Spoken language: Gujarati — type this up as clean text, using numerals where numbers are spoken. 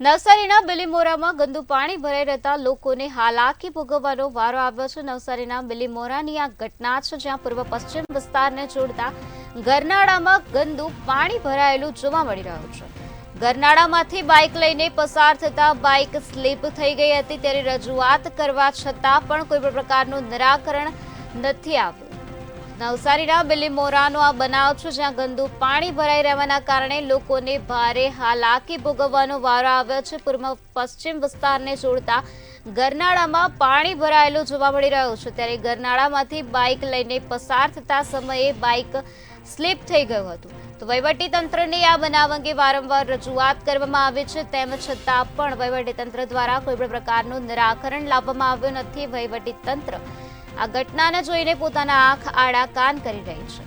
નવસારીના બિલીમોરામાં ગંદુ પાણી ભરાઈ રહેતા લોકોને હાલાકી ભોગવવાનો વારો આવ્યો છે। નવસારીના બિલીમોરાની આ ઘટના છે, જ્યાં પૂર્વ પશ્ચિમ વિસ્તારને જોડતા ગરનાળામાં ગંદુ પાણી ભરાયેલું જોવા મળી રહ્યું છે। ગરનાળામાંથી બાઇક લઈને પસાર થતા બાઇક સ્લીપ થઈ ગઈ હતી, ત્યારે રજૂઆત કરવા છતાં પણ કોઈ પણ પ્રકારનું નિરાકરણ નથી આવ્યું। નવસારીના બિલીમોરાનો આ બનાવ છે, જ્યાં ગંદુ પાણી ભરાઈ રહેવાના કારણે લોકોને ભારે હાલાકી ભોગવવાનો વારો આવ્યો છે। પૂર્વ પશ્ચિમ વિસ્તારને જોડતા ગરનાળામાં પાણી ભરાયેલું જોવા મળી રહ્યું છે, ત્યારે ગરનાળામાંથી બાઇક લઈને પસાર થતા સમયે બાઇક સ્લીપ થઈ ગયું હતું। તો વહીવટીતંત્રની આ બનાવ અંગે વારંવાર રજૂઆત કરવામાં આવી છે, તેમ છતાં પણ વહીવટીતંત્ર દ્વારા કોઈ પણ પ્રકારનું નિરાકરણ લાવવામાં આવ્યું નથી। વહીવટીતંત્ર આ ઘટનાને જોઈને પોતાના આંખ આડા કાન કરી રહી છે।